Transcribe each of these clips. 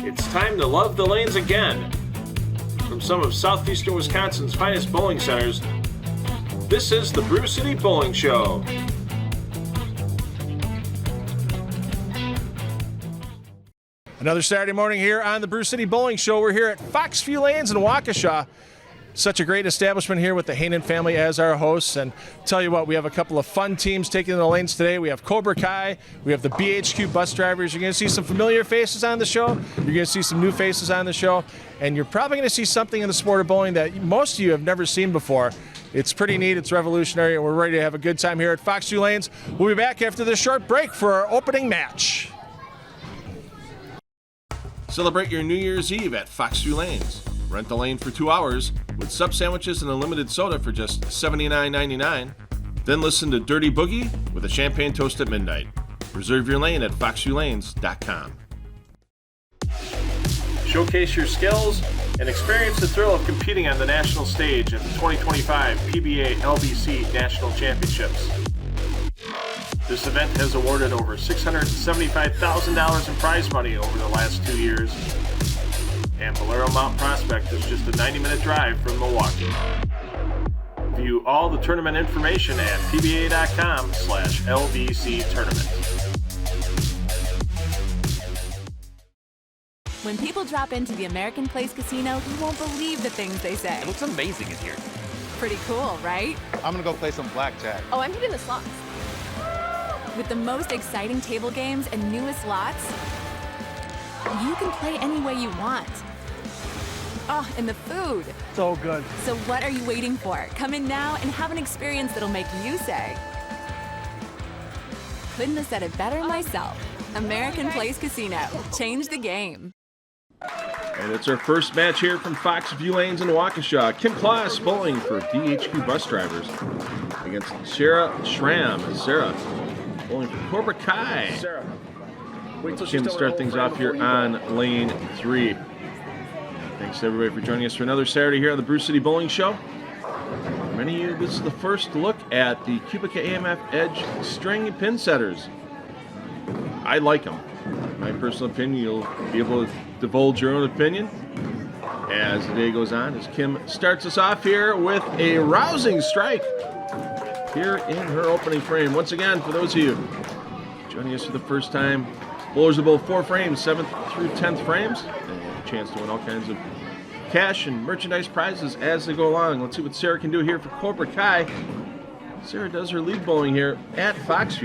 It's time to love the lanes again. From some of southeastern Wisconsin's finest bowling centers, this is the Brew City Bowling Show. Another Saturday morning here on the Brew City Bowling Show. We're here at Foxx Lanes in Waukesha. Such a great establishment here with the Hainan family as our hosts. And tell you what, we have a couple of fun teams taking the lanes today. We have Cobra Kai, we have the BHQ bus drivers. You're going to see some familiar faces on the show. You're going to see some new faces on the show. And you're probably going to see something in the sport of bowling that most of you have never seen before. It's pretty neat, it's revolutionary, and we're ready to have a good time here at Foxx Lanes. We'll be back after this short break for our opening match. Celebrate your New Year's Eve at Foxx Lanes. Rent the lane for 2 hours with sub sandwiches and a limited soda for just $79.99. Then listen to Dirty Boogie with a champagne toast at midnight. Reserve your lane at foxulanes.com. Showcase your skills and experience the thrill of competing on the national stage at the 2025 PBA LBC National Championships. This event has awarded over $675,000 in prize money over the last 2 years. And Bolero Mount Prospect is just a 90-minute drive from Milwaukee. View all the tournament information at pba.com/LBC tournament. When people drop into the American Place Casino, you won't believe the things they say. It looks amazing in here. Pretty cool, right? I'm gonna go play some blackjack. Oh, I'm hitting the slots. With the most exciting table games and newest slots, you can play any way you want. Oh, and the food. So good. So what are you waiting for? Come in now and have an experience that'll make you say, couldn't have said it better myself. American Place Casino. Change the game. And it's our first match here from Foxx Lanes in Waukesha. Kim Kloss bowling for BHQ bus drivers against Sarah Schramm. Sarah bowling for Cobra Kai. Sarah, Kim start things off here on lane 3. Thanks to everybody for joining us for another Saturday here on the Brew City Bowling Show. For many of you, this is the first look at the Cubica AMF Edge string pin setters. I like them. My personal opinion, you'll be able to divulge your own opinion as the day goes on, as Kim starts us off here with a rousing strike here in her opening frame. Once again, for those of you joining us for the first time, bowlers will bowl 4 frames, 7th through 10th frames, and a chance to win all kinds of cash and merchandise prizes as they go along. Let's see what Sarah can do here for Cobra Kai. Sarah does her lead bowling here at Foxx.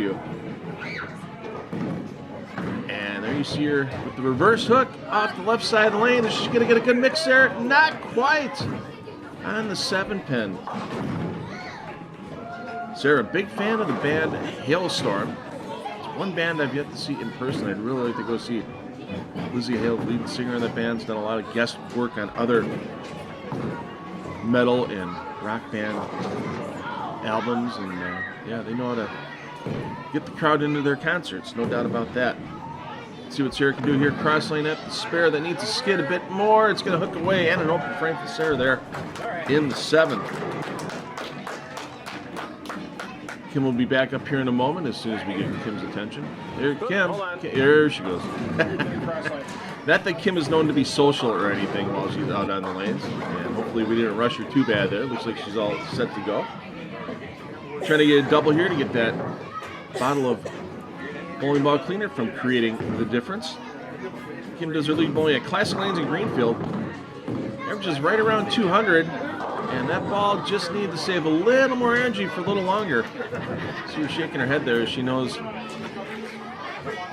And there you see her with the reverse hook off the left side of the lane. Is she going to get a good mix there? Not quite on the 7 pin. Sarah, big fan of the band Hailstorm. It's one band I've yet to see in person. I'd really like to go see Lizzie Hale, lead singer in that band. Has done a lot of guest work on other metal and rock band albums. And yeah, they know how to get the crowd into their concerts. No doubt about that. Let's see what Sarah can do here. Cross lane at the spare that needs to skid a bit more. It's going to hook away, and an open frame for Sarah there in the 7th. Kim will be back up here in a moment as soon as we get Kim's attention. There, Kim. There she goes. Not that Kim is known to be social or anything while she's out on the lanes. And hopefully we didn't rush her too bad there. Looks like she's all set to go. Trying to get a double here to get that bottle of bowling ball cleaner from creating the difference. Kim does her lead bowling at Classic Lanes in Greenfield. Averages right around 200. And that ball just needed to save a little more energy for a little longer. See her shaking her head there as she knows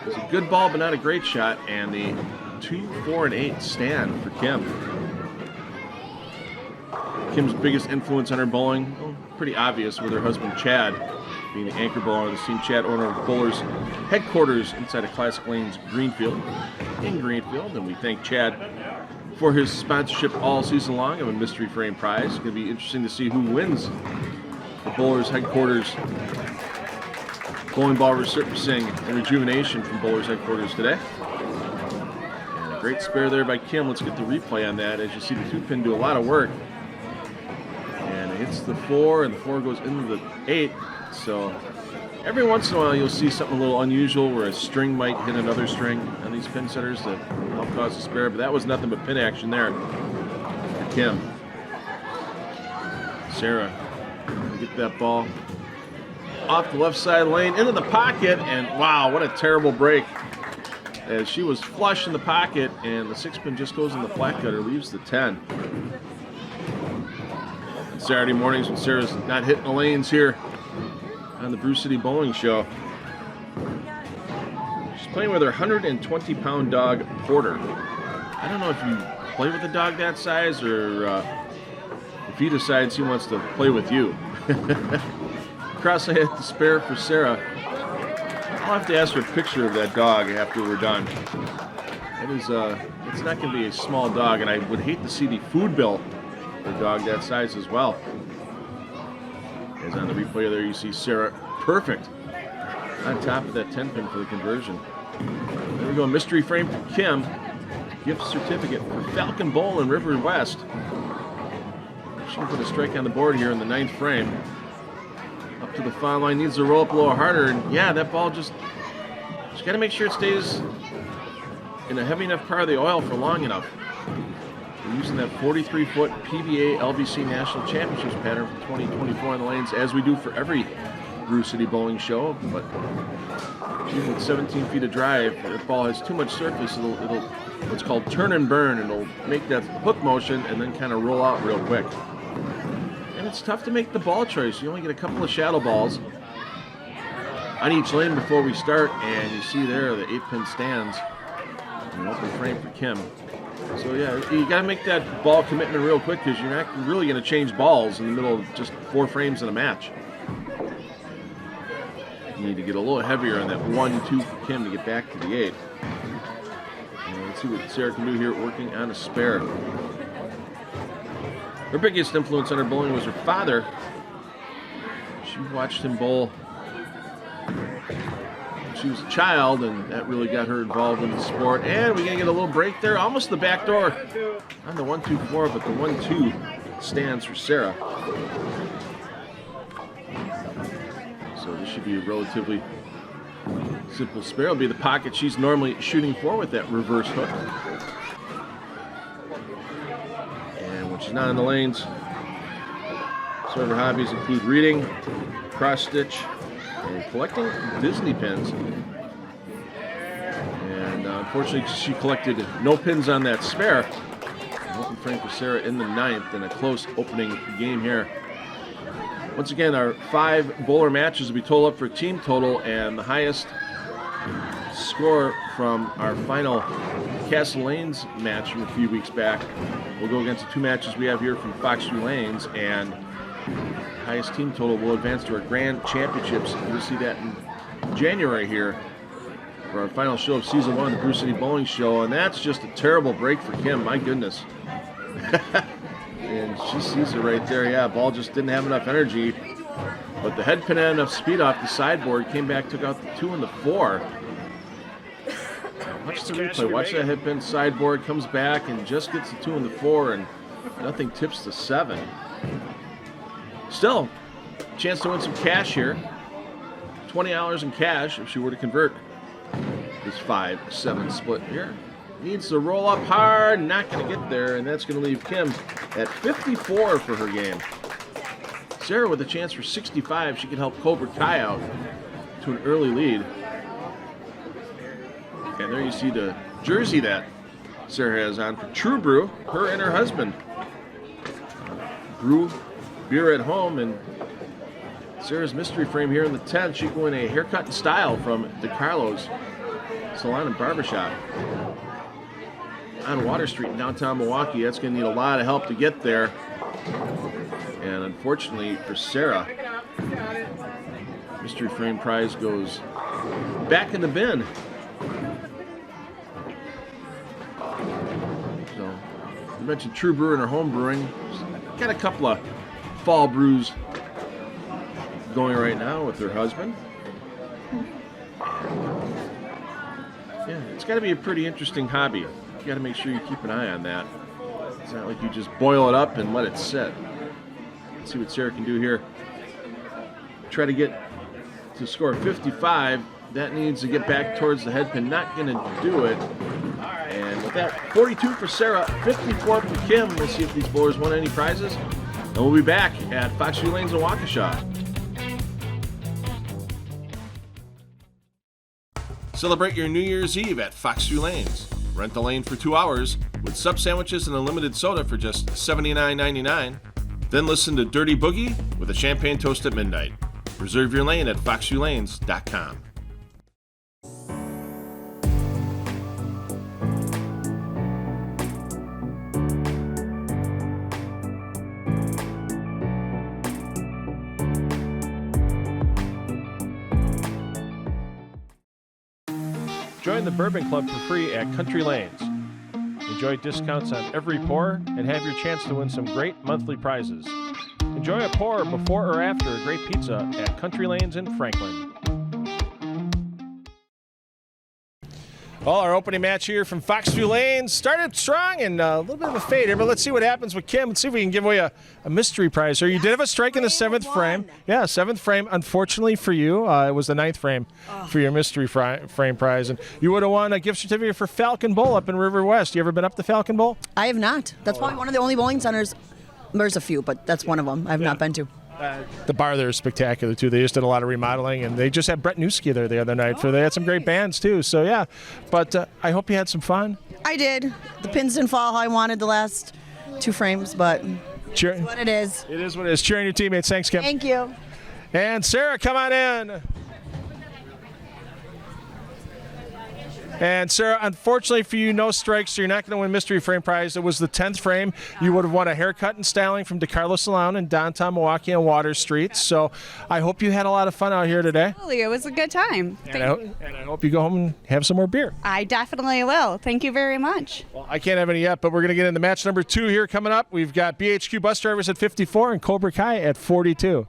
it's a good ball but not a great shot. And the 2, 4, and 8 stand for Kim. Kim's biggest influence on her bowling, well, pretty obvious with her husband Chad being the anchor bowler of the team. Chad, owner of Bowlers headquarters inside of Classic Lanes Greenfield, in Greenfield. And we thank Chad for his sponsorship all season long of a mystery frame prize. It's going to be interesting to see who wins the Bowlers headquarters bowling ball resurfacing and rejuvenation from Bowlers headquarters today. And a great spare there by Kim. Let's get the replay on that. As you see, the 2-pin do a lot of work. And it hits the 4, and the 4 goes into the 8. So Every once in a while, you'll see something a little unusual where a string might hit another string on these pin setters that help cause a spare, but that was nothing but pin action there. Kim. Sarah, get that ball off the left side lane into the pocket, and wow, what a terrible break. As she was flush in the pocket, and the 6-pin just goes in the flat cutter, leaves the 10. And Saturday mornings when Sarah's not hitting the lanes here on the Brew City Bowling Show. She's playing with her 120-pound dog, Porter. I don't know if you play with a dog that size or if he decides he wants to play with you. Cross ahead to spare for Sarah. I'll have to ask her a picture of that dog after we're done. It is, it's not going to be a small dog, and I would hate to see the food bill for a dog that size as well. As on the replay there, you see Sarah perfect on top of that 10-pin for the conversion. There we go, mystery frame for Kim. Gift certificate for Falcon Bowl in River West. She can put a strike on the board here in the 9th frame. Up to the foul line, needs to roll up a little harder, and yeah, that ball just got to make sure it stays in a heavy enough part of the oil for long enough. We're using that 43-foot PBA LBC National Championships pattern for 2024 on the lanes, as we do for every Brew City Bowling Show, but even with 17 feet of drive, if the ball has too much surface, it'll what's called turn and burn, and it'll make that hook motion and then kind of roll out real quick. And it's tough to make the ball choice. You only get a couple of shadow balls on each lane before we start, and you see there the 8-pin stands. An open frame for Kim. So yeah, you got to make that ball commitment real quick because you're not really going to change balls in the middle of just 4 frames in a match. You need to get a little heavier on that 1-2 for Kim to get back to the 8. And let's see what Sarah can do here working on a spare. Her biggest influence on her bowling was her father. She watched him bowl when she was a child, and that really got her involved in the sport. And we're going to get a little break there. Almost the back door on the 1-2-4, but the 1-2 stands for Sarah. So this should be a relatively simple spare. It'll be the pocket she's normally shooting for with that reverse hook. She's not in the lanes. Some of her hobbies include reading, cross stitch, and collecting Disney pins. And unfortunately, she collected no pins on that spare. An open frame for Sarah in the 9th, and a close opening game here. Once again, our 5 bowler matches will be totaled up for a team total, and the highest score from our final Castle Lanes match from a few weeks back will go against the 2 matches we have here from Foxx Lanes, and highest team total will advance to our Grand Championships. You'll see that in January here for our final show of Season 1 of the Brew City Bowling Show, and that's just a terrible break for Kim, my goodness. And she sees it right there. Yeah, ball just didn't have enough energy, but the head pin had enough speed off the sideboard, came back, took out the 2 and the 4. Watch the replay. Watch that head pin sideboard, comes back and just gets the 2 and the 4, and nothing tips the 7. Still, chance to win some cash here. $20 in cash if she were to convert this 5-7 split here. Needs to roll up hard, not going to get there, and that's going to leave Kim at 54 for her game. Sarah with a chance for 65. She could help Cobra Kai out to an early lead. And there you see the jersey that Sarah has on for True Brew, her and her husband. Brew beer at home, and Sarah's mystery frame here in the 10th. She can win a haircut and style from DeCarlo's Salon and Barbershop on Water Street in downtown Milwaukee. That's going to need a lot of help to get there. And unfortunately for Sarah, mystery frame prize goes back in the bin. So, I mentioned True Brew and her home brewing. She's got a couple of fall brews going right now with her husband. Yeah, it's got to be a pretty interesting hobby. You got to make sure you keep an eye on that. It's not like you just boil it up and let it sit. Let's see what Sarah can do here. Try to get to score 55. That needs to get back towards the head pin. Not going to do it. And with that, 42 for Sarah, 54 for Kim. We'll see if these bowlers won any prizes. And we'll be back at Foxx View Lanes in Waukesha. Celebrate your New Year's Eve at Foxx View Lanes. Rent the lane for 2 hours with sub sandwiches and a limited soda for just $79.99. Then listen to Dirty Boogie with a champagne toast at midnight. Reserve your lane at foxviewlanes.com. Join the Bourbon Club for free at Country Lanes. Enjoy discounts on every pour and have your chance to win some great monthly prizes. Enjoy a pour before or after a great pizza at Country Lanes in Franklin. Well, our opening match here from Foxx View Lanes started strong and a little bit of a fade here, but let's see what happens with Kim. Let's see if we can give away a mystery prize here. You did have a strike in the 7th frame. Yeah, 7th frame. Unfortunately for you, it was the 9th frame for your mystery frame prize. And you would have won a gift certificate for Falcon Bowl up in River West. You ever been up to Falcon Bowl? I have not. That's probably one of the only bowling centers. There's a few, but that's one of them I've not been to. The bar there is spectacular, too. They just did a lot of remodeling, and they just had Brett Newski there the other night. They had some great bands, too. So, yeah. But I hope you had some fun. I did. The pins didn't fall how I wanted the last 2 frames, but it's what it is. It is what it is. Cheering your teammates. Thanks, Kim. Thank you. And Sarah, come on in. And Sarah, unfortunately for you, no strikes, so you're not going to win mystery frame prize. It was the 10th frame. You would have won a haircut and styling from DeCarlo Salon in downtown Milwaukee on Water Street. So I hope you had a lot of fun out here today. Absolutely, it was a good time. And I hope you go home and have some more beer. I definitely will. Thank you very much. Well, I can't have any yet, but we're going to get into match number 2 here coming up. We've got BHQ Bus Drivers at 54 and Cobra Kai at 42.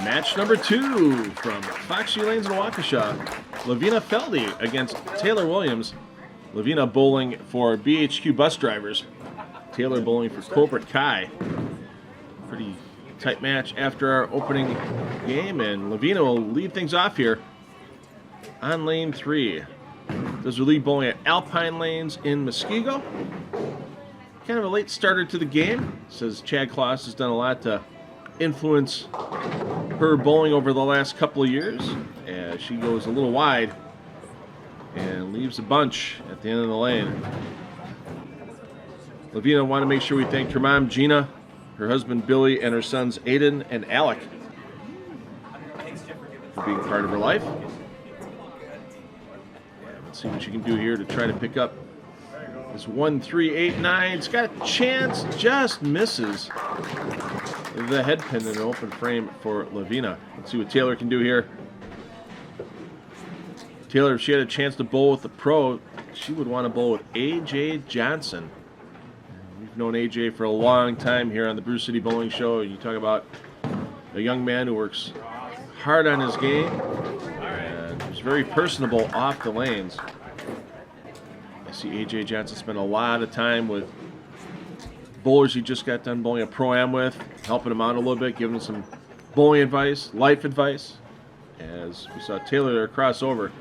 Match number 2 from Foxx View Lanes in Waukesha. Lavina Feldy against Taylor Williams. Lavina bowling for BHQ Bus Drivers. Taylor bowling for Cobra Kai. Pretty tight match after our opening game, and Lavina will lead things off here on lane 3. Those are lead bowling at Alpine Lanes in Muskego. Kind of a late starter to the game. Says Chad Kloss has done a lot to influence her bowling over the last couple of years, as she goes a little wide and leaves a bunch at the end of the lane. Lavina want to make sure we thank her mom Gina, her husband Billy, and her sons Aiden and Alec for being part of her life. Let's see what she can do here to try to pick up this 1-3-8-9. It's got a chance, just misses the head pin in an open frame for Lavina. Let's see what Taylor can do here. Taylor, if she had a chance to bowl with the pro, she would want to bowl with A.J. Johnson. We've known A.J. for a long time here on the Brew City Bowling Show. You talk about a young man who works hard on his game and is very personable off the lanes. I see A.J. Johnson spend a lot of time with bowlers he just got done bowling a Pro-Am with, helping him out a little bit, giving him some bowling advice, life advice. As we saw Taylor there cross over,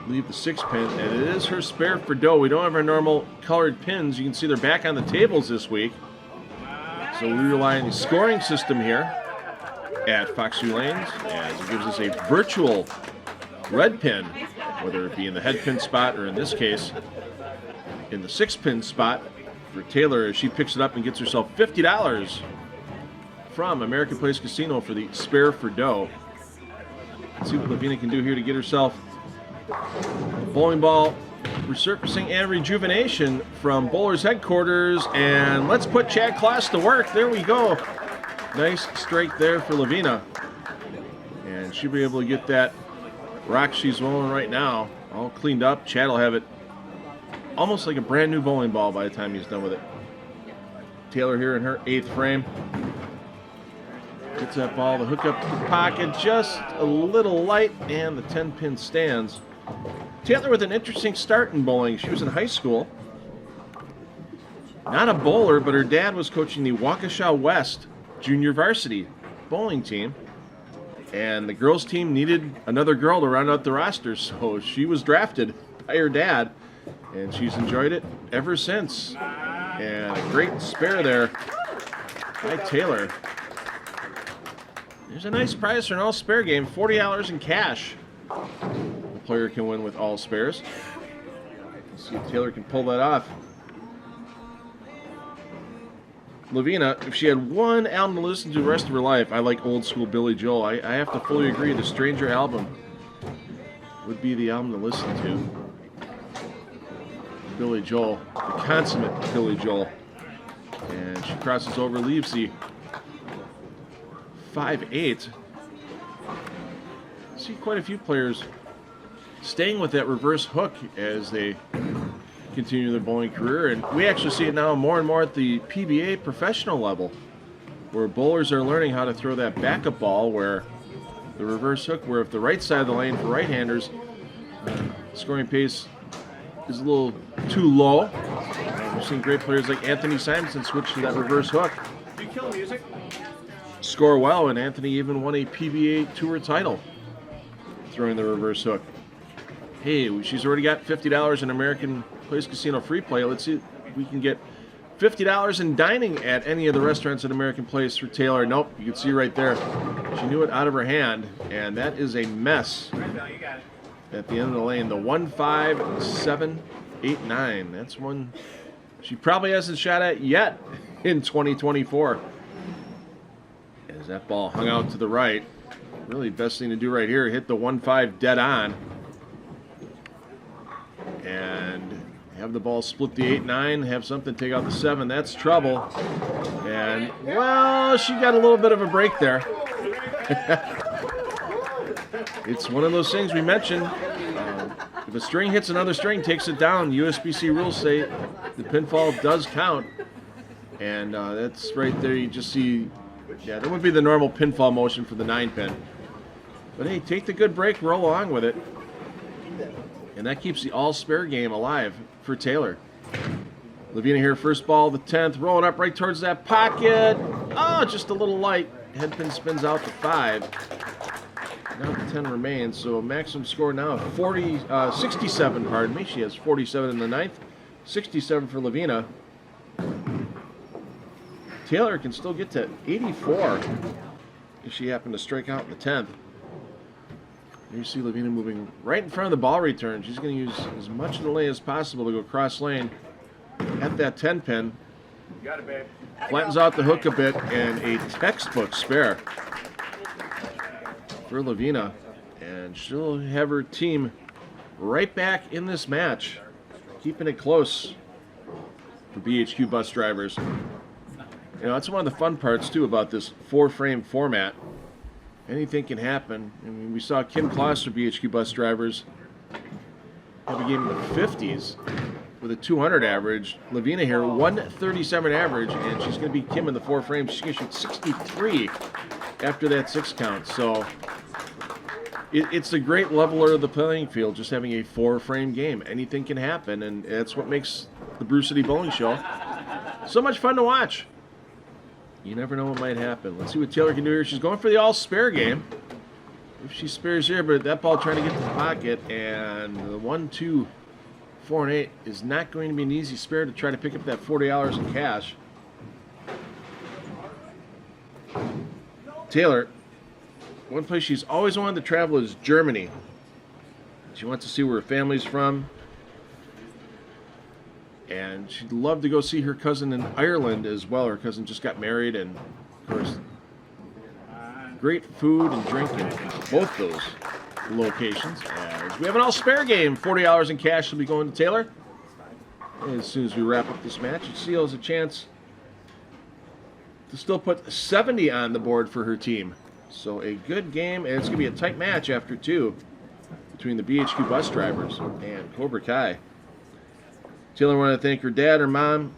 leave the 6 pin, and it is her spare for dough. We don't have our normal colored pins. You can see they're back on the tables this week. So we rely on the scoring system here at Foxx View Lanes, as it gives us a virtual red pin, whether it be in the head pin spot or in this case in the 6 pin spot for Taylor, as she picks it up and gets herself $50 from American Place Casino for the spare for dough. Let's see what Lavina can do here to get herself a bowling ball resurfacing and rejuvenation from Bowlers Headquarters. And let's put Chad Kloss to work. There we go. Nice strike there for Lavina. And she'll be able to get that rock she's bowling right now all cleaned up. Chad will have it almost like a brand new bowling ball by the time he's done with it. Taylor here in her 8th frame. Gets that ball to hook up to the pocket, just a little light, and the 10 pin stands. Taylor with an interesting start in bowling. She was in high school. Not a bowler, but her dad was coaching the Waukesha West junior varsity bowling team. And the girls' team needed another girl to round out the roster, so she was drafted by her dad, and she's enjoyed it ever since. And a great spare there by Taylor. There's a nice prize for an all-spare game, $40 in cash. The player can win with all spares. Let's see if Taylor can pull that off. Lavina, if she had one album to listen to the rest of her life, I like old school Billy Joel. I have to fully agree. The Stranger album would be the album to listen to. Billy Joel, the consummate Billy Joel. And she crosses over, leaves the 5-8. See quite a few players staying with that reverse hook as they continue their bowling career, and we actually see it now more and more at the PBA professional level, where bowlers are learning how to throw that backup ball where the reverse hook, where if the right side of the lane for right-handers, scoring pace is a little too low. We've seen great players like Anthony Simonson switch to that reverse hook. Do you kill music? Score well, and Anthony even won a PBA Tour title throwing the reverse hook. Hey, she's already got $50 in American Place Casino free play. Let's see if we can get $50 in dining at any of the restaurants at American Place for Taylor. Nope, you can see right there. She knew it out of her hand, and that is a mess at the end of the lane. The 1-5-7-8-9. That's one she probably hasn't shot at yet in 2024. As that ball hung out to the right. Really best thing to do right here, hit the 1-5 dead on. And have the ball split the 8-9, have something take out the 7. That's trouble. And, well, she got a little bit of a break there. It's one of those things we mentioned. If a string hits another string, takes it down, USBC rules say the pinfall does count. And that's right there. You just see, yeah, that would be the normal pinfall motion for the 9-pin. But, hey, take the good break, roll along with it. And that keeps the all-spare game alive for Taylor. Lavina here, first ball, the 10th, rolling up right towards that pocket. Oh, just a little light. Headpin spins out to 5. Now the 10 remains, so maximum score now of 67, pardon me. She has 47 in the 9th, 67 for Lavina. Taylor can still get to 84 if she happened to strike out in the 10th. Here you see Lavina moving right in front of the ball return. She's going to use as much of the lane as possible to go cross lane at that 10-pin. Got it, babe. Flattens out the hook a bit, and a textbook spare for Lavina. And she'll have her team right back in this match, keeping it close for BHQ bus drivers. You know, that's one of the fun parts, too, about this 4-frame format. Anything can happen. I mean, we saw Kim Kloss for BHQ bus drivers have a game in the 50s with a 200 average. Lavina here, 137 average, and she's going to beat Kim in the 4 frames. She's going to shoot 63 after that 6 count. So it's a great leveler of the playing field, just having a 4-frame game. Anything can happen, and that's what makes the Brew City Bowling Show so much fun to watch. You never know what might happen. Let's see what Taylor can do here. She's going for the all-spare game. If she spares here, but that ball trying to get to the pocket, and the 1, 2, 4, and 8 is not going to be an easy spare to try to pick up that $40 in cash. Taylor, one place she's always wanted to travel is Germany. She wants to see where her family's from. And she'd love to go see her cousin in Ireland as well. Her cousin just got married, and of course, great food and drink in both those locations. As we have an all-spare game, $40 in cash will be going to Taylor. And as soon as we wrap up this match, it seals a chance to still put 70 on the board for her team. So a good game, and it's going to be a tight match after 2 between the BHQ bus drivers and Cobra Kai. Taylor wanted to thank her dad, her mom,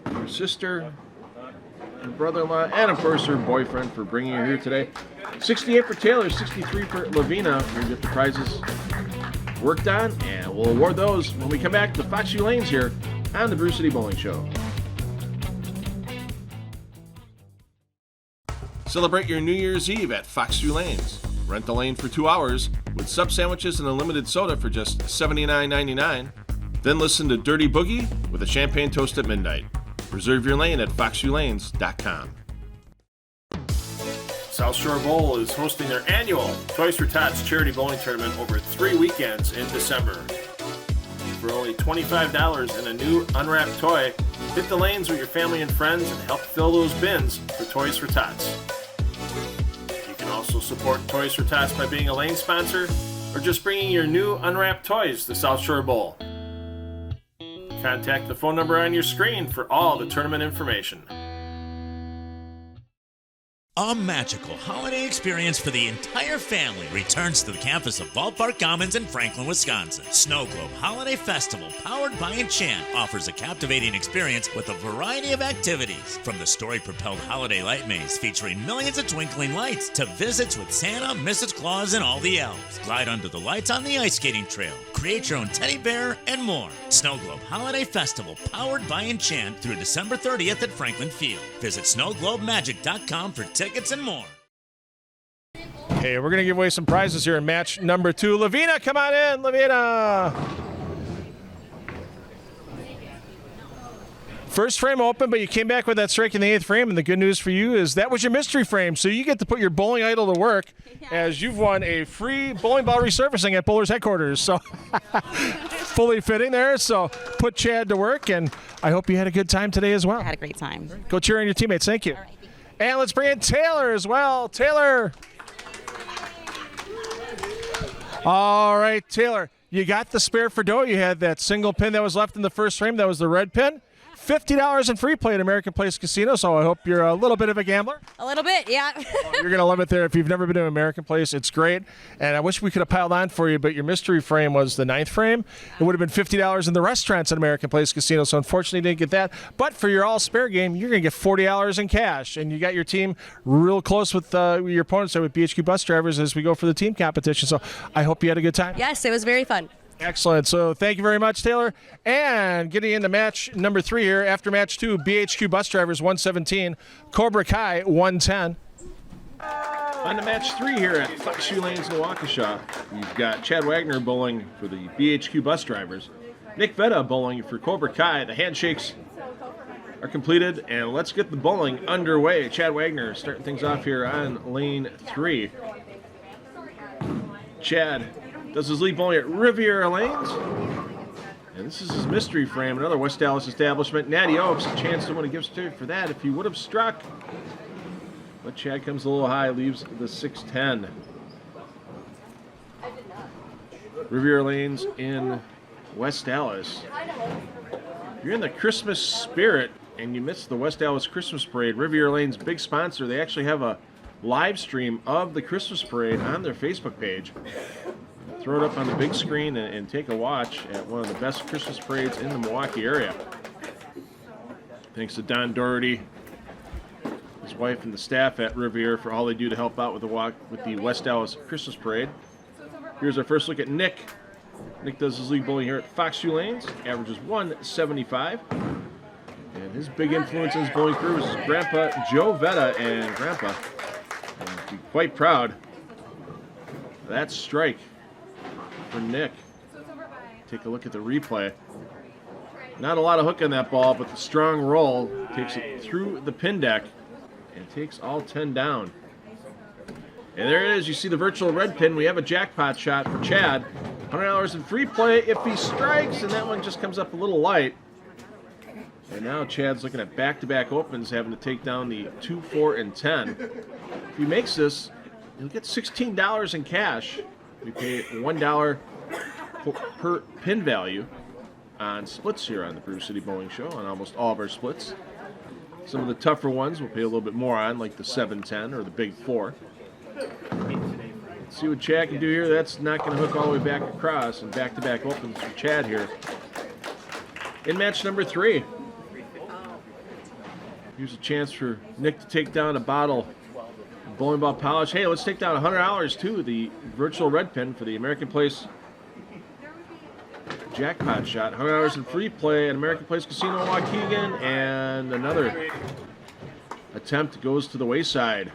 her sister, her brother-in-law, and of course her boyfriend for bringing her here today. 68 for Taylor, 63 for Lavina. We're going to get the prizes worked on, and we'll award those when we come back to the Foxx Lanes here on the Brew City Bowling Show. Celebrate your New Year's Eve at Foxx Lanes. Rent the lane for 2 hours with sub sandwiches and a limited soda for just $79.99. Then listen to Dirty Boogie with a champagne toast at midnight. Reserve your lane at foxviewlanes.com. South Shore Bowl is hosting their annual Toys for Tots charity bowling tournament over 3 weekends in December. For only $25 and a new unwrapped toy, hit the lanes with your family and friends and help fill those bins for Toys for Tots. You can also support Toys for Tots by being a lane sponsor or just bringing your new unwrapped toys to South Shore Bowl. Contact the phone number on your screen for all the tournament information. A magical holiday experience for the entire family returns to the campus of Ballpark Commons in Franklin, Wisconsin. Snow Globe Holiday Festival, powered by Enchant, offers a captivating experience with a variety of activities. From the story-propelled holiday light maze featuring millions of twinkling lights to visits with Santa, Mrs. Claus, and all the elves. Glide under the lights on the ice skating trail. Create your own teddy bear and more. Snow Globe Holiday Festival, powered by Enchant through December 30th at Franklin Field. Visit snowglobemagic.com for tickets and more. Hey, we're going to give away some prizes here in match number 2. Lavina, come on in, Lavina. First frame open, but you came back with that strike in the 8th frame, and the good news for you is that was your mystery frame, so you get to put your bowling idol to work as you've won a free bowling ball resurfacing at Bowler's headquarters. So fully fitting there, so put Chad to work, and I hope you had a good time today as well. I had a great time. Go cheer on your teammates. Thank you. And let's bring in Taylor as well. Taylor. All right, Taylor, you got the spare for dough. You had that single pin that was left in the first frame. That was the red pin. $50 in free play at American Place Casino, so I hope you're a little bit of a gambler. A little bit, yeah. You're going to love it there. If you've never been to American Place, it's great. And I wish we could have piled on for you, but your mystery frame was the 9th frame. It would have been $50 in the restaurants at American Place Casino, so unfortunately you didn't get that. But for your all-spare game, you're going to get $40 in cash. And you got your team real close with your opponents there with BHQ Bus Drivers as we go for the team competition. So I hope you had a good time. Yes, it was very fun. Excellent. So thank you very much, Taylor. And getting into match number 3 here, after match 2, BHQ Bus Drivers 117, Cobra Kai 110. On to match 3 here at Foxx Lanes in Waukesha, we've got Chad Wagner bowling for the BHQ Bus Drivers, Nick Vetta bowling for Cobra Kai. The handshakes are completed, and let's get the bowling underway. Chad Wagner starting things off here on lane 3. Chad does his lead bowling at Riviera Lanes. And this is his mystery frame, another West Dallas establishment. Natty Oaks, a chance to win a gift certificate for that if he would have struck. But Chad comes a little high, leaves the 610. Riviera Lanes in West Dallas. If you're in the Christmas spirit and you missed the West Dallas Christmas Parade, Riviera Lane's big sponsor, they actually have a live stream of the Christmas Parade on their Facebook page. Throw it up on the big screen and take a watch at one of the best Christmas parades in the Milwaukee area. Thanks to Don Doherty, his wife, and the staff at Riviera for all they do to help out with the West Dallas Christmas Parade. Here's our first look at Nick. Nick does his league bowling here at Foxx Lanes, averages 175. And his big influence in his bowling crew is his grandpa, Joe Vetta, and Grandpa will be quite proud of that strike for Nick. Take a look at the replay. Not a lot of hook on that ball, but the strong roll takes it through the pin deck and takes all 10 down. And there it is. You see the virtual red pin. We have a jackpot shot for Chad. $100 in free play if he strikes, and that one just comes up a little light. And now Chad's looking at back-to-back opens, having to take down the 2, 4, and 10. If he makes this, he'll get $16 in cash. We pay $1 per pin value on splits here on the Brew City Bowling Show, on almost all of our splits. Some of the tougher ones we'll pay a little bit more on, like the 7-10 or the Big 4. Let's see what Chad can do here. That's not going to hook all the way back across, and back-to-back opens for Chad here. In match number 3, here's a chance for Nick to take down a bottle bowling ball polish. Hey, let's take down $100 too. The virtual red pin for the American Place jackpot shot. $100 in free play at American Place Casino in Waukegan, and another attempt goes to the wayside.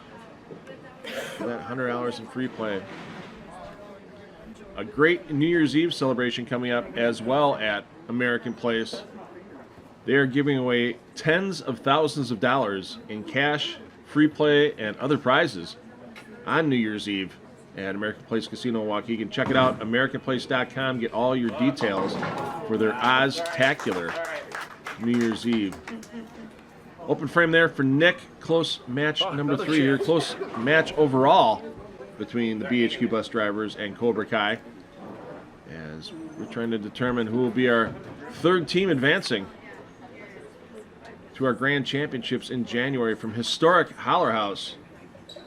for that $100 in free play. A great New Year's Eve celebration coming up as well at American Place. They are giving away tens of thousands of dollars in cash, free play, and other prizes on New Year's Eve at American Place Casino in Milwaukee. You can check it out, AmericanPlace.com. Get all your details for their Oz-tacular New Year's Eve. Open frame there for Nick. Close match number 3 here. Close match overall between the BHQ bus drivers and Cobra Kai, as we're trying to determine who will be our third team advancing to our grand championships in January from historic Holler House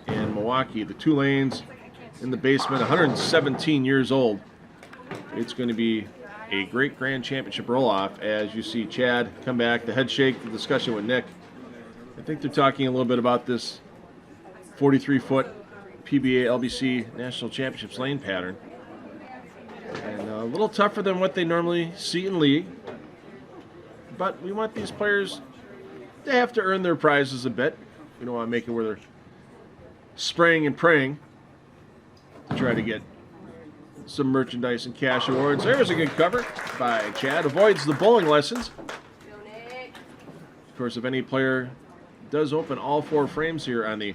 in Milwaukee. The Tulanes in the basement, 117 years old. It's going to be a great grand championship roll-off as you see Chad come back, the head shake, the discussion with Nick. I think they're talking a little bit about this 43-foot PBA LBC National Championships lane pattern. And a little tougher than what they normally see in league. But we want these players to have to earn their prizes a bit. We don't want to make it where they're spraying and praying to try to get some merchandise and cash awards. There's a good cover by Chad. Avoids the bowling lessons. Of course, if any player does open all 4 frames here on the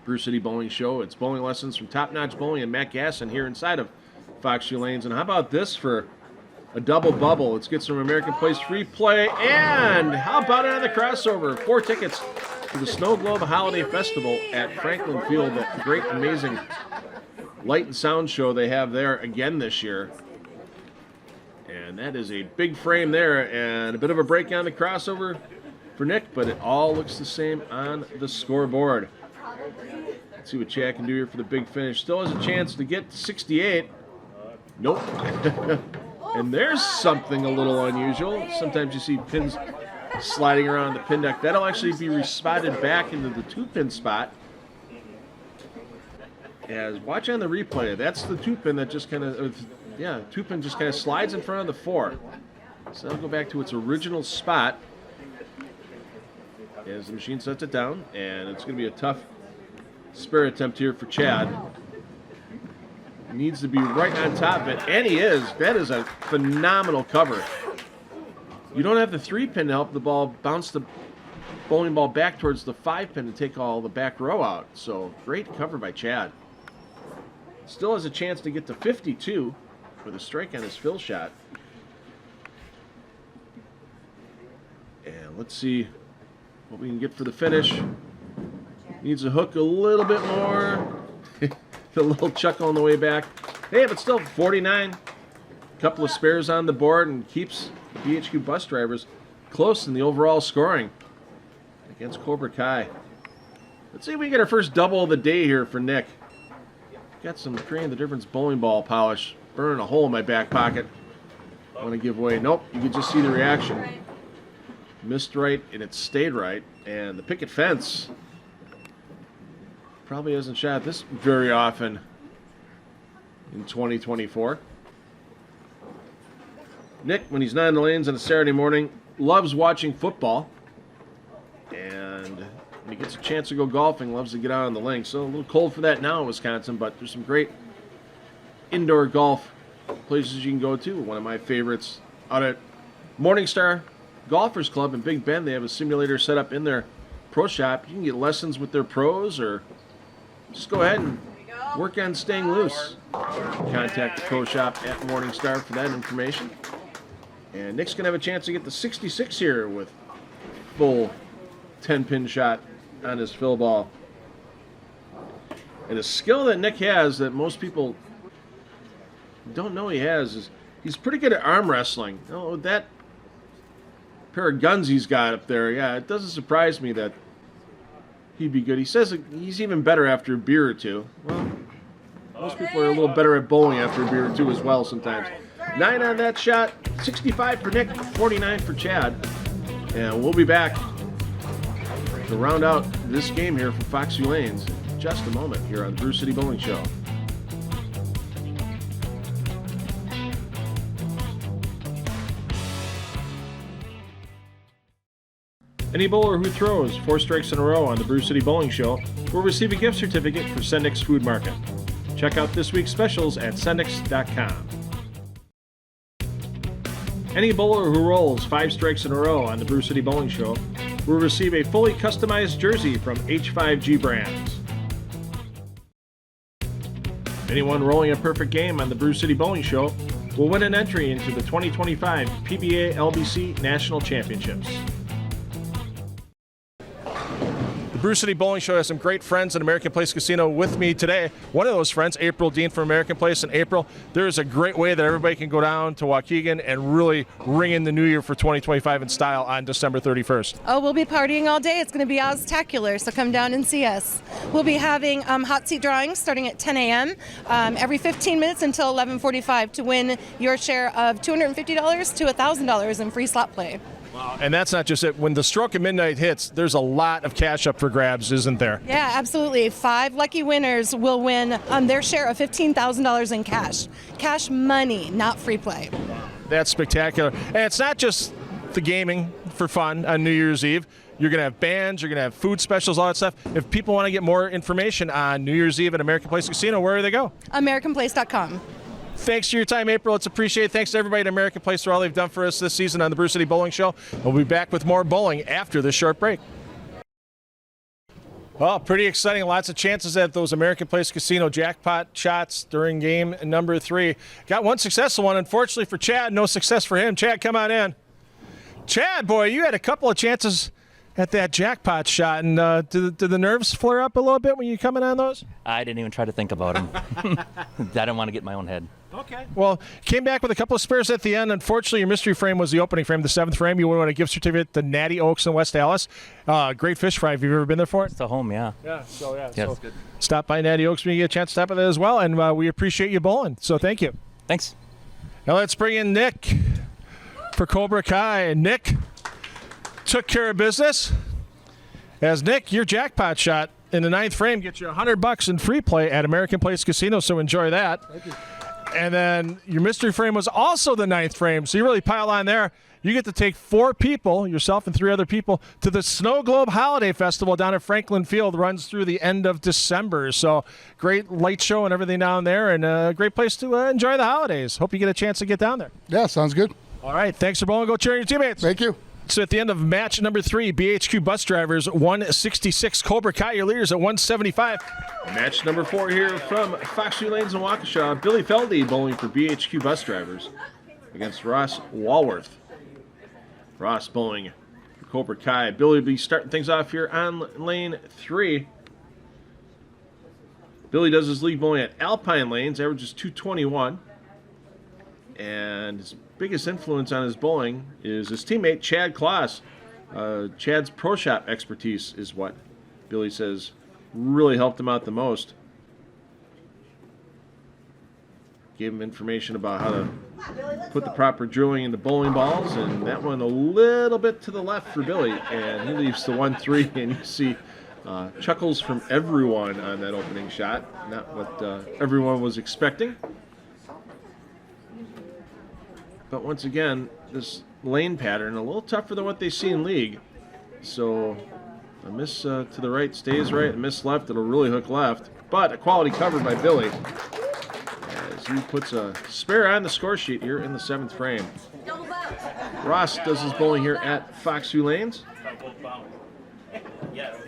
Brew City Bowling Show, it's bowling lessons from Top Notch Bowling and Matt Gasson here inside of Foxx Lanes. And how about this for a double bubble? Let's get some American Place free play. And how about it on the crossover? 4 tickets to the Snow Globe Holiday Festival at Franklin Field. That great, amazing light and sound show they have there again this year. And that is a big frame there, and a bit of a break on the crossover for Nick, but it all looks the same on the scoreboard. Let's see what Chad can do here for the big finish. Still has a chance to get to 68. Nope. And there's something a little unusual. Sometimes you see pins sliding around the pin deck. That'll actually be respotted back into the 2-pin spot. As watch on the replay, that's the 2-pin that just kind of, 2-pin just kind of slides in front of the 4. So that'll go back to its original spot as the machine sets it down, and it's going to be a tough spare attempt here for Chad. Needs to be right on top of it, and he is. That is a phenomenal cover. You don't have the 3-pin to help the ball bounce the bowling ball back towards the 5-pin to take all the back row out. So great cover by Chad. Still has a chance to get to 52 with a strike on his fill shot. And let's see what we can get for the finish. Needs a hook a little bit more. A little chuckle on the way back. Hey, but still 49. Couple of spares on the board and keeps the BHQ bus drivers close in the overall scoring against Cobra Kai. Let's see if we can get our first double of the day here for Nick. Got some Creating the Difference bowling ball polish. Burning a hole in my back pocket. I want to give away. Nope, you can just see the reaction. Missed right, and it stayed right. And the picket fence probably hasn't shot this very often in 2024. Nick, when he's not in the lanes on a Saturday morning, loves watching football. And when he gets a chance to go golfing, loves to get out on the links. So a little cold for that now in Wisconsin, but there's some great indoor golf places you can go to. One of my favorites out at Morningstar Golfers Club in Big Bend. They have a simulator set up in their pro shop. You can get lessons with their pros, or just go ahead and work on staying loose. Contact the pro shop at Morningstar for that information. And Nick's going to have a chance to get the 66 here with full 10-pin shot on his fill ball. And a skill that Nick has that most people don't know he has is he's pretty good at arm wrestling. Oh, that pair of guns he's got up there, yeah, it doesn't surprise me that he'd be good. He says he's even better after a beer or two. Well, most people are a little better at bowling after a beer or two as well sometimes. 9 on that shot, 65 for Nick, 49 for Chad. And we'll be back to round out this game here from Foxx Lanes in just a moment here on the Brew City Bowling Show. Any bowler who throws 4 strikes in a row on the Brew City Bowling Show will receive a gift certificate for Sendik's Food Market. Check out this week's specials at sendix.com. Any bowler who rolls 5 strikes in a row on the Brew City Bowling Show will receive a fully customized jersey from H5G Brands. Anyone rolling a perfect game on the Brew City Bowling Show will win an entry into the 2025 PBA LBC National Championships. The Brew City Bowling Show has some great friends at American Place Casino with me today. One of those friends, April Dean from American Place. And April, there is a great way that everybody can go down to Waukegan and really ring in the new year for 2025 in style on December 31st. Oh, we'll be partying all day. It's going to be spectacular, so come down and see us. We'll be having hot seat drawings starting at 10 a.m. Every 15 minutes until 11:45 to win your share of $250 to $1,000 in free slot play. And that's not just it. When the stroke of midnight hits, there's a lot of cash up for grabs, isn't there? Yeah, absolutely. 5 lucky winners will win their share of $15,000 in cash. Cash money, not free play. That's spectacular. And it's not just the gaming for fun on New Year's Eve. You're going to have bands, you're going to have food specials, all that stuff. If people want to get more information on New Year's Eve at American Place Casino, where do they go? AmericanPlace.com. Thanks for your time, April. It's appreciated. Thanks to everybody at American Place for all they've done for us this season on the Brew City Bowling Show. We'll be back with more bowling after this short break. Well, pretty exciting. Lots of chances at those American Place Casino jackpot shots during game number 3. Got one successful one. Unfortunately for Chad, no success for him. Chad, come on in. Chad, boy, you had a couple of chances at that jackpot shot, and did the nerves flare up a little bit when you come in on those? I didn't even try to think about them. I didn't want to get in my own head. Okay. Well, came back with a couple of spares at the end. Unfortunately, your mystery frame was the opening frame, the 7th frame. You won a gift certificate to Natty Oaks in West Dallas. Great fish fry. Have you ever been there for it? It's a home, yeah. Yeah, so Yeah, so it's good. Stop by Natty Oaks when you get a chance to stop by there as well, and we appreciate you bowling. So thank you. Thanks. Now let's bring in Nick for Cobra Kai. And Nick took care of business. As Nick, your jackpot shot in the 9th frame gets you $100 in free play at American Place Casino, so enjoy that. Thank you. And then your mystery frame was also the 9th frame, so you really pile on there. You get to take 4 people, yourself and 3 other people, to the Snow Globe Holiday Festival down at Franklin Field. Runs through the end of December. So great light show and everything down there, and a great place to enjoy the holidays. Hope you get a chance to get down there. Yeah, sounds good. All right, thanks for bowling. Go cheer on your teammates. Thank you. So at the end of match number 3, BHQ Bus Drivers 166, Cobra Kai, your leaders at 175. Match number 4 here from Foxx Lanes in Waukesha. Billy Feldy bowling for BHQ Bus Drivers against Ross Walworth. Ross bowling for Cobra Kai. Billy will be starting things off here on lane 3. Billy does his league bowling at Alpine Lanes, averages 221. And his biggest influence on his bowling is his teammate, Chad Kloss. Chad's pro shop expertise is what Billy says really helped him out the most. Gave him information about how to put the proper drilling in the bowling balls, and that one a little bit to the left for Billy, and he leaves the 1-3, and you see chuckles from everyone on that opening shot. Not what everyone was expecting. But once again, this lane pattern a little tougher than what they see in league. So a miss to the right stays right, a miss left, it'll really hook left. But a quality cover by Billy as he puts a spare on the score sheet here in the 7th frame. Ross does his bowling here at Foxx Lanes.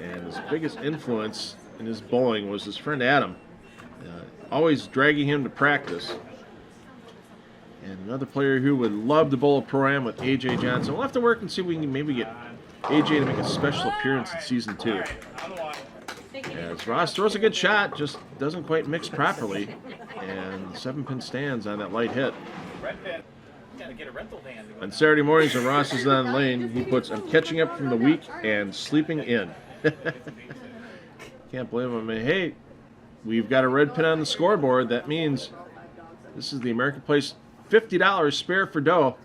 And his biggest influence in his bowling was his friend Adam. Always dragging him to practice. And another player who would love to bowl a Pro-Am with A.J. Johnson. We'll have to work and see if we can maybe get A.J. to make a special appearance in Season 2. As Ross throws a good shot, just doesn't quite mix properly. And 7-pin stands on that light hit. On Saturday mornings when Ross is on lane, he puts, "I'm catching up from the week and sleeping in." Can't blame him. I mean, hey, we've got a red pin on the scoreboard. That means this is the American Place $50 spare for dough.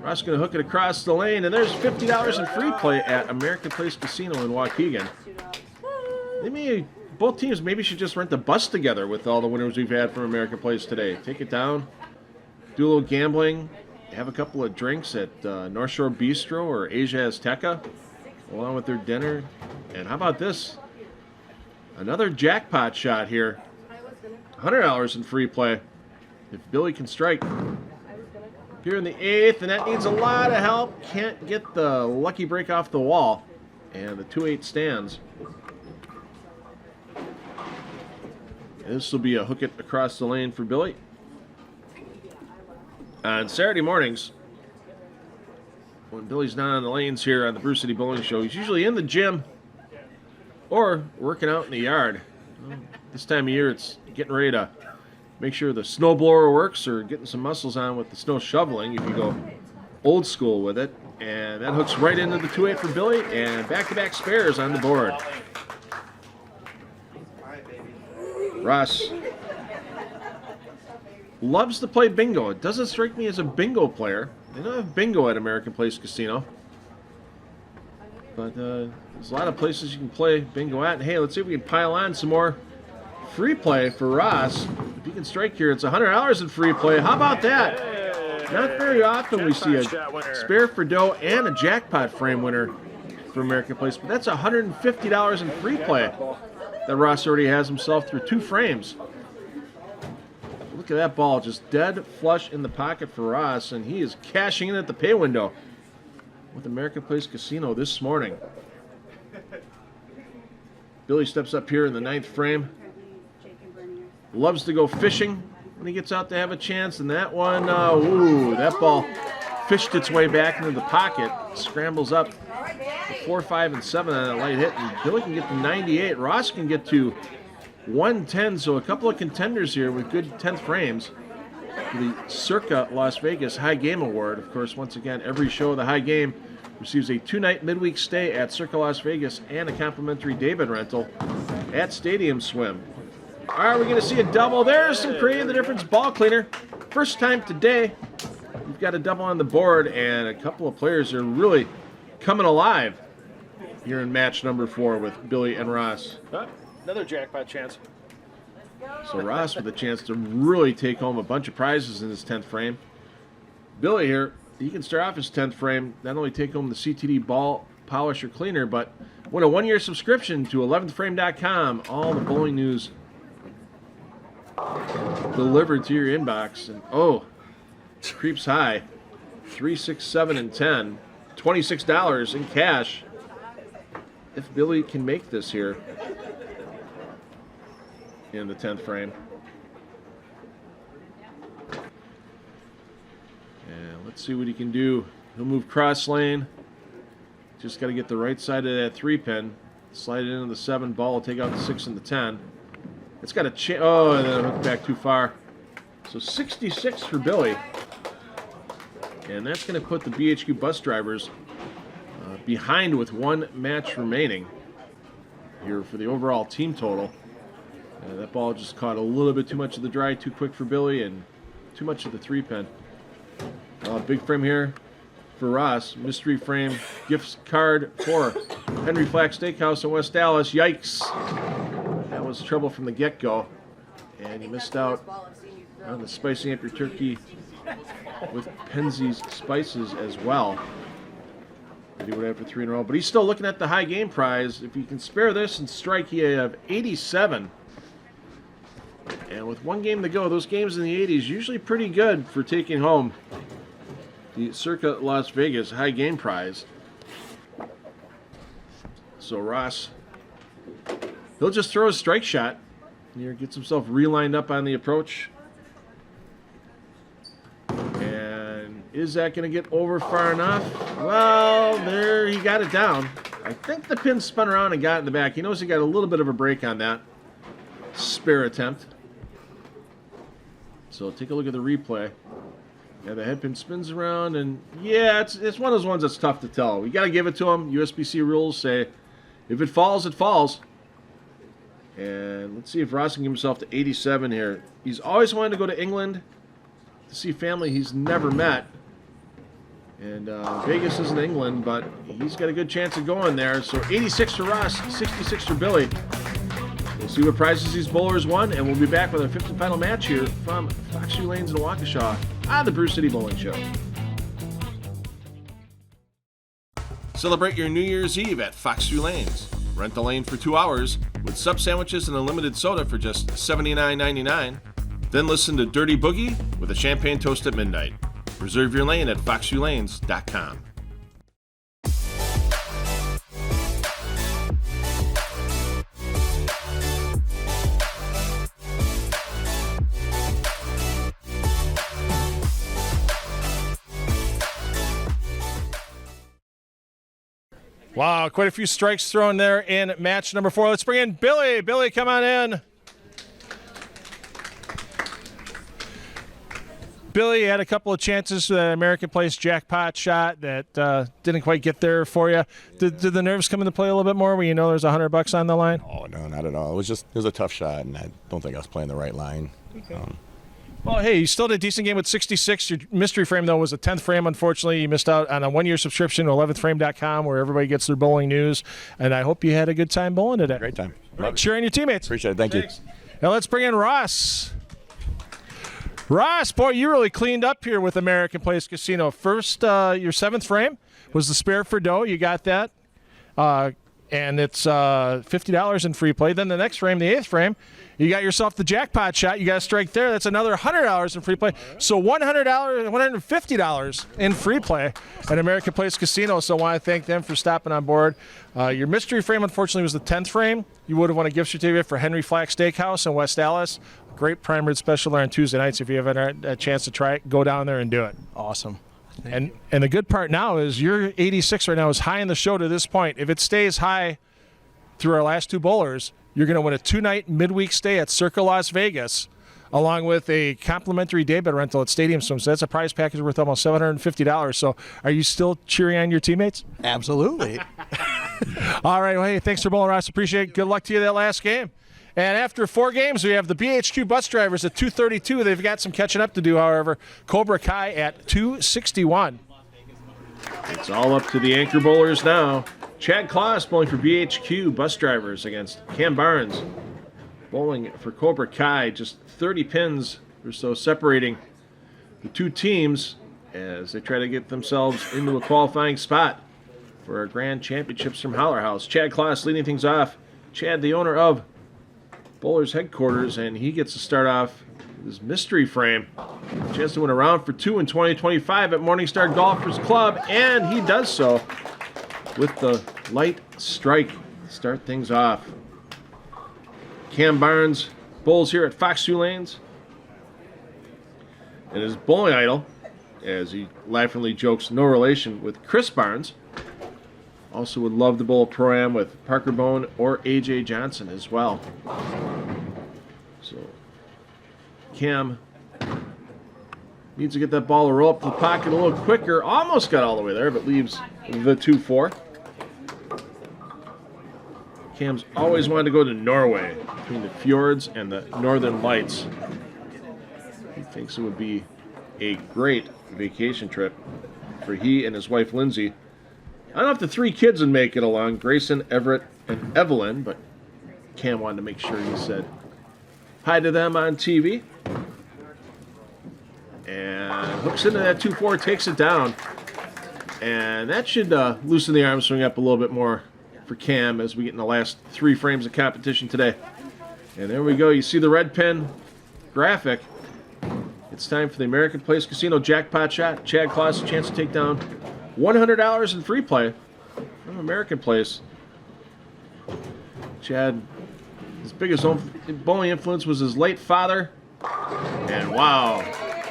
Ross going to hook it across the lane, and there's $50 in free play at American Place Casino in Waukegan. Both teams maybe should just rent the bus together with all the winners we've had from American Place today. Take it down, do a little gambling, have a couple of drinks at North Shore Bistro or Asia Azteca along with their dinner. And how about this? Another jackpot shot here. $100 in free play if Billy can strike here in the 8th, and that needs a lot of help. Can't get the lucky break off the wall, and the 2-8 stands. And this will be a hook it across the lane for Billy. On Saturday mornings, when Billy's not on the lanes here on the Brew City Bowling Show, he's usually in the gym or working out in the yard. Well, this time of year, it's getting ready to make sure the snowblower works or getting some muscles on with the snow shoveling if you go old school with it. And that hooks right into the 2-8 for Billy, and back-to-back spares on the board. Ross loves to play bingo. It doesn't strike me as a bingo player. They don't have bingo at American Place Casino. But there's a lot of places you can play bingo at. And hey, let's see if we can pile on some more free play for Ross. If he can strike here, it's $100 in free play. How about that? Not very often we see a spare for dough and a jackpot frame winner for American Place, but that's $150 in free play that Ross already has himself through 2 frames. Look at that ball, just dead flush in the pocket for Ross, and he is cashing in at the pay window with American Place Casino this morning. Billy steps up here in the 9th frame. Loves to go fishing when he gets out to have a chance, and that one, ooh, that ball fished its way back into the pocket, scrambles up 4, 5, and 7 on that light hit, and Billy can get to 98. Ross can get to 110, so a couple of contenders here with good 10th frames for the Circa Las Vegas High Game Award. Of course, once again, every show of the High Game receives a 2-night midweek stay at Circa Las Vegas and a complimentary day bed rental at Stadium Swim. All right, we're going to see a double. There's some Creating the Difference ball cleaner. First time today, we've got a double on the board, and a couple of players are really coming alive here in match number 4 with Billy and Ross. Another jackpot chance. So Ross with a chance to really take home a bunch of prizes in his 10th frame. Billy here, he can start off his 10th frame, not only take home the CTD ball polisher cleaner, but win a 1-year subscription to 11thframe.com. All the bowling news delivered to your inbox. And oh, creeps high. 3, 6, 7, and 10. $26 in cash if Billy can make this here in the 10th frame. And let's see what he can do. He'll move cross lane. Just got to get the right side of that 3-pin. Slide it into the 7 ball. Will take out the 6 and the 10. It's got a chance. Oh, and then hooked back too far. So 66 for Billy. And that's going to put the BHQ bus drivers behind with 1 match remaining here for the overall team total. That ball just caught a little bit too much of the dry, too quick for Billy, and too much of the 3-pin. Big frame here for Ross. Mystery frame gift card for Henry Flack Steakhouse in West Dallas. Yikes. That was trouble from the get-go. And you missed out on the spicing up your turkey with Penzeys spices as well. He would have for 3 in a row. But he's still looking at the high game prize. If he can spare this and strike, he have 87. And with 1 game to go, those games in the 80s usually pretty good for taking home the Circa Las Vegas high game prize. So Ross, he'll just throw a strike shot. Here gets himself relined up on the approach. And is that going to get over far enough? Well, there he got it down. I think the pin spun around and got in the back. He knows he got a little bit of a break on that spare attempt. So take a look at the replay. Yeah, the head pin spins around, and yeah, it's one of those ones that's tough to tell. We got to give it to him. USBC rules say if it falls, it falls. And let's see if Ross can give himself to 87 here. He's always wanted to go to England to see family he's never met. And Vegas isn't England, but he's got a good chance of going there. So 86 for Ross, 66 for Billy. We'll see what prizes these bowlers won, and we'll be back with our 5th and final match here from Foxx Lanes in Waukesha on the Brew City Bowling Show. Celebrate your New Year's Eve at Foxx Lanes. Rent the lane for 2 hours with sub sandwiches and a limited soda for just $79.99. Then listen to Dirty Boogie with a champagne toast at midnight. Reserve your lane at foxulanes.com. Wow, quite a few strikes thrown there in match number 4. Let's bring in Billy. Billy, come on in. Billy had a couple of chances for that American Place jackpot shot that didn't quite get there for you. Did the nerves come into play a little bit more when you know there's $100 on the line? Oh, no, not at all. It was a tough shot, and I don't think I was playing the right line. Okay. Well, hey, you still did a decent game with 66. Your mystery frame, though, was a 10th frame. Unfortunately, you missed out on a one-year subscription to 11thframe.com where everybody gets their bowling news. And I hope you had a good time bowling today. Great time. Cheering your teammates. Appreciate it. Thank you. Now let's bring in Ross. Ross, boy, you really cleaned up here with American Place Casino. First, your 7th frame was the spare for dough. You got that. And it's $50 in free play. Then the next frame, the 8th frame, you got yourself the jackpot shot. You got a strike there. That's another $100 in free play. So $100, $150 in free play at American Place Casino. So I want to thank them for stopping on board. Your mystery frame, unfortunately, was the 10th frame. You would have won a gift certificate for Henry Flack Steakhouse in West Allis. Great prime rib special there on Tuesday nights. If you haven't had a chance to try it, go down there and do it. Awesome. And the good part now is your 86 right now is high in the show to this point. If it stays high through our last 2 bowlers, you're going to win a 2-night midweek stay at Circa Las Vegas, along with a complimentary daybed rental at Stadium Swim. So that's a prize package worth almost $750. So are you still cheering on your teammates? Absolutely. All right. Well, hey, thanks for bowling, Ross. Appreciate it. Good luck to you that last game. And after 4 games, we have the BHQ bus drivers at 232. They've got some catching up to do, however. Cobra Kai at 261. It's all up to the anchor bowlers now. Chad Kloss bowling for BHQ bus drivers against Cam Barnes bowling for Cobra Kai. Just 30 pins or so separating the 2 teams as they try to get themselves into a qualifying spot for our grand championships from Holler House. Chad Kloss leading things off. Chad, the owner of Bowlers Headquarters, and he gets to start off his mystery frame. Chance to win a round for 2 in 2025 at Morningstar Golfers Club, and he does so with the light strike to start things off. Cam Barnes bowls here at Foxx Lanes, and his bowling idol, as he laughingly jokes, no relation with Chris Barnes. Also would love to bowl a pro-am with Parker Bone or A.J. Johnson as well. So Cam needs to get that ball to roll up to the pocket a little quicker. Almost got all the way there, but leaves the 2-4. Cam's always wanted to go to Norway, between the fjords and the northern lights. He thinks it would be a great vacation trip for he and his wife Lindsay. I don't know if the 3 kids would make it along, Grayson, Everett, and Evelyn, but Cam wanted to make sure he said hi to them on TV. And hooks into that 2-4, takes it down. And that should loosen the arm swing up a little bit more for Cam as we get in the last 3 frames of competition today. And there we go. You see the red pin graphic. It's time for the American Place Casino jackpot shot. Chad Kloss, a chance to take down $100 in free play from American Place. Chad, his biggest bowling influence was his late father. And wow,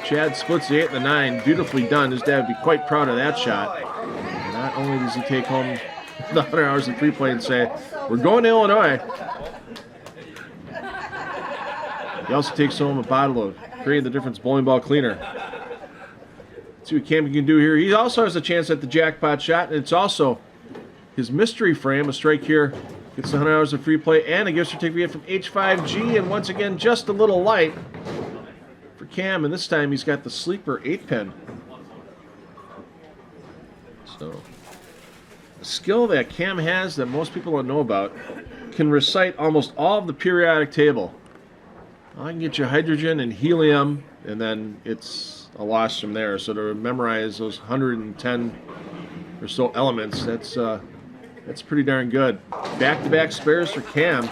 Chad splits the 8 and the 9. Beautifully done. His dad would be quite proud of that shot. And not only does he take home the $100 in free play and say, we're going to Illinois, he also takes home a bottle of Create the Difference bowling ball cleaner. Let's see what Cam can do here. He also has a chance at the jackpot shot, and it's also his mystery frame. A strike here gets the $100 of free play and a gift certificate from H5G, and once again, just a little light for Cam, and this time he's got the sleeper 8-pin. So, a skill that Cam has that most people don't know about, can recite almost all of the periodic table. I can get you hydrogen and helium, and then it's a loss from there. So to memorize those 110 or so elements. That's pretty darn good. Back-to-back spares for Cam,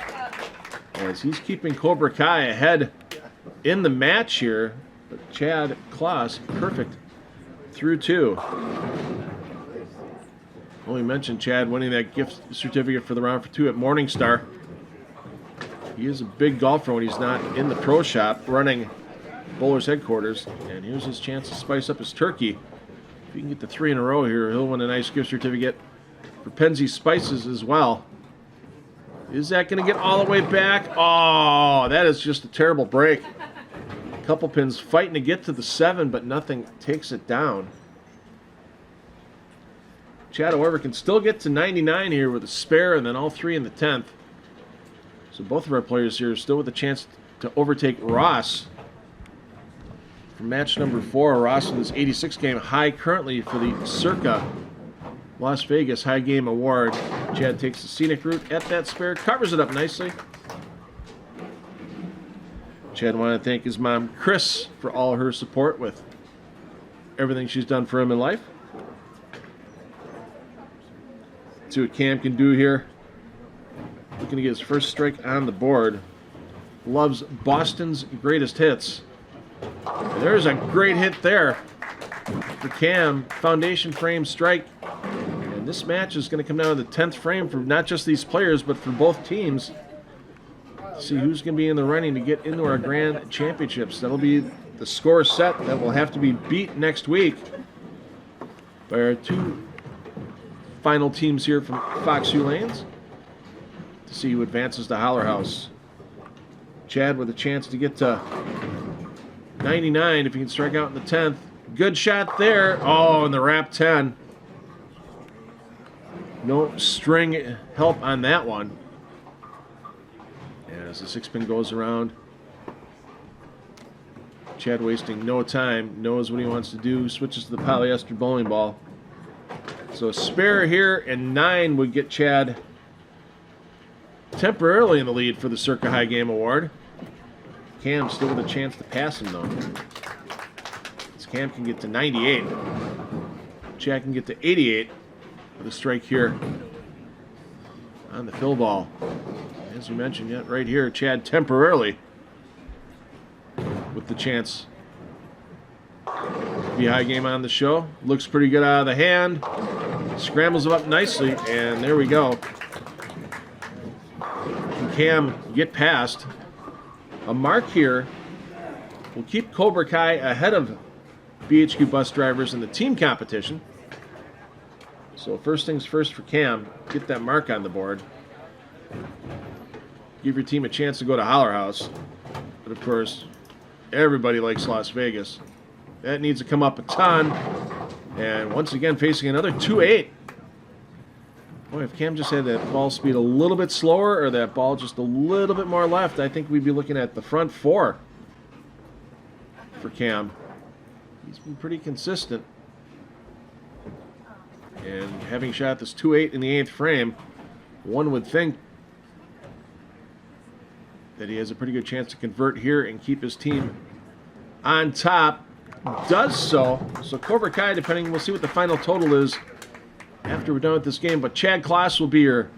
as he's keeping Cobra Kai ahead in the match here. But Chad Kloss, perfect through 2. Only mentioned Chad winning that gift certificate for the round for 2 at Morningstar. He is a big golfer when he's not in the pro shop running Bowlers headquarters. And here's his chance to spice up his turkey. If he can get the 3 in a row here, he'll win a nice gift certificate for Penzi Spices as well. Is that going to get all the way back? Oh, that is just a terrible break. A couple pins fighting to get to the 7, but nothing takes it down. Chad, however, can still get to 99 here with a spare and then all 3 in the 10th. So both of our players here are still with a chance to overtake Ross. For match number 4, Ross with his 86 game high currently for the Circa Las Vegas High Game Award. Chad takes the scenic route at that spare, covers it up nicely. Chad wanted to thank his mom, Chris, for all her support with everything she's done for him in life. See what Cam can do here. Looking to get his first strike on the board. Loves Boston's greatest hits. And there's a great hit there for Cam. Foundation frame strike. And this match is going to come down to the 10th frame for not just these players, but for both teams. See who's going to be in the running to get into our grand championships. That'll be the score set that will have to be beat next week by our 2 final teams here from Fox View Lanes to see who advances to Holler House. Chad with a chance to get to 99 if he can strike out in the 10th. Good shot there. Oh, and the wrap 10. No string help on that one. As the 6-pin goes around, Chad wasting no time, knows what he wants to do, switches to the polyester bowling ball. So a spare here and 9 would get Chad temporarily in the lead for the Circa High Game Award. Cam still with a chance to pass him though. As Cam can get to 98. Chad can get to 88 with a strike here on the fill ball. As we mentioned, yet right here, Chad temporarily with the chance to be high game on the show. Looks pretty good out of the hand. Scrambles him up nicely, and there we go. Can Cam get past? A mark here will keep Cobra Kai ahead of BHQ bus drivers in the team competition. So first things first for Cam, get that mark on the board. Give your team a chance to go to Holler House. But of course, everybody likes Las Vegas. That needs to come up a ton. And once again, facing another 2-8. Boy, if Cam just had that ball speed a little bit slower or that ball just a little bit more left, I think we'd be looking at the front 4 for Cam. He's been pretty consistent. And having shot this 2-8 in the 8th frame, one would think that he has a pretty good chance to convert here and keep his team on top. Does so. So Cobra Kai, depending, we'll see what the final total is after we're done with this game. But Chad Kloss will be your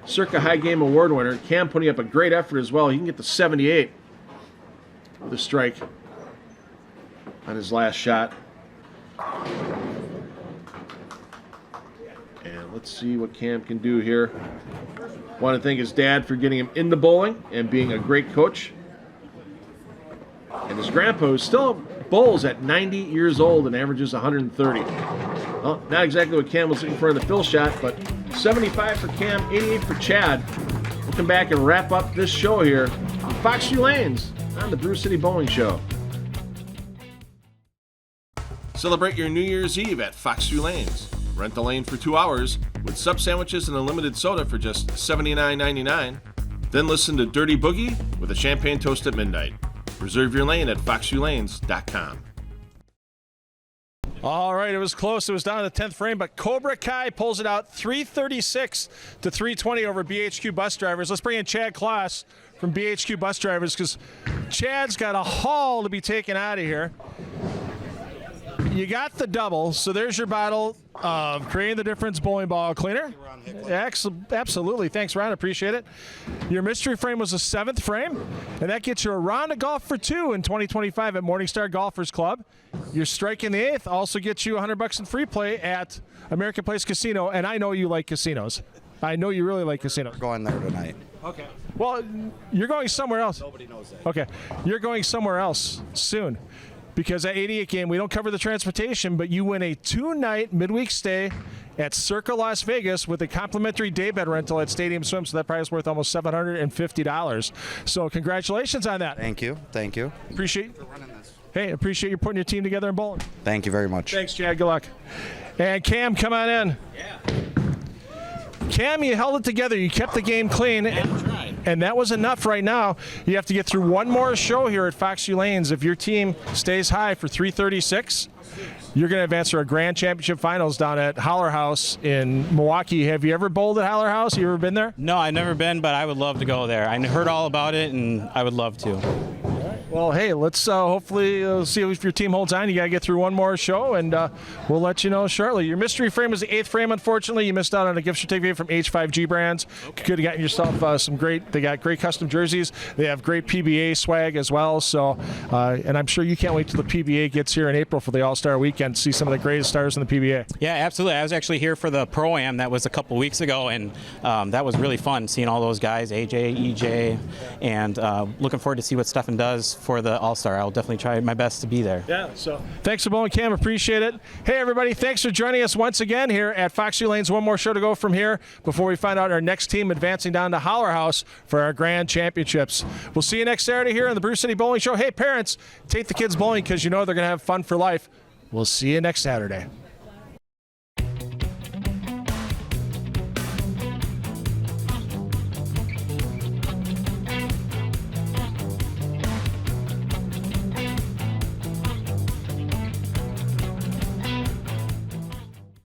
Circa High Game Award winner. Cam putting up a great effort as well. He can get the 78 with a strike on his last shot. And let's see what Cam can do here. Want to thank his dad for getting him into bowling and being a great coach. And his grandpa, who still bowls at 90 years old and averages 130. Well, not exactly what Cam was looking for in the fill shot, but 75 for Cam, 88 for Chad. We'll come back and wrap up this show here on Fox View Lanes on the Brew City Bowling Show. Celebrate your New Year's Eve at Fox View Lanes. Rent the lane for 2 hours with sub sandwiches and unlimited soda for just $79.99. Then listen to Dirty Boogie with a champagne toast at midnight. Reserve your lane at foxviewlanes.com. All right, it was close. It was down to the 10th frame, but Cobra Kai pulls it out 336 to 320 over BHQ bus drivers. Let's bring in Chad Kloss from BHQ bus drivers because Chad's got a haul to be taken out of here. you got the double, so there's your bottle of Creating the Difference bowling ball cleaner. Absolutely. Thanks, Ron. Appreciate it. Your mystery frame was a 7th frame, and that gets you a round of golf for 2 in 2025 at Morningstar Golfers Club. Your strike in the 8th also gets you $100 in free play at American Place Casino, and I know you like casinos. I know you really like casinos. We're going there tonight. Okay. Well, you're going somewhere else. Nobody knows that. Okay. You're going somewhere else soon. Because at 88 game, we don't cover the transportation, but you win a 2-night midweek stay at Circa Las Vegas with a complimentary daybed rental at Stadium Swim. So that price is worth almost $750. So congratulations on that. Thank you. Thank you. Appreciate you putting your team together and bowling. Thank you very much. Thanks, Chad. Good luck. And Cam, come on in. Yeah. Cam, you held it together. You kept the game clean, and that was enough right now. You have to get through one more show here at Foxx View Lanes. If your team stays high for 336, you're going to advance to our Grand Championship Finals down at Holler House in Milwaukee. Have you ever bowled at Holler House? You ever been there? No, I've never been, but I would love to go there. I heard all about it, and I would love to. Well, hey, let's hopefully see if your team holds on. You got to get through one more show, and we'll let you know shortly. Your mystery frame was the 8th frame, unfortunately. You missed out on a gift certificate from H5G Brands. You could have gotten yourself they got great custom jerseys. They have great PBA swag as well. So, and I'm sure you can't wait till the PBA gets here in April for the All-Star Weekend to see some of the greatest stars in the PBA. Yeah, absolutely. I was actually here for the Pro-Am. That was a couple weeks ago, and that was really fun seeing all those guys, AJ, EJ, and looking forward to see what Stefan does for the All-Star. I'll definitely try my best to be there. Yeah, so thanks for bowling, Cam. Appreciate it. Hey, everybody, thanks for joining us once again here at Foxx View Lanes. One more show to go from here before we find out our next team advancing down to Holler House for our Grand Championships. We'll see you next Saturday here on the Brew City Bowling Show. Hey, parents, take the kids bowling because you know they're going to have fun for life. We'll see you next Saturday.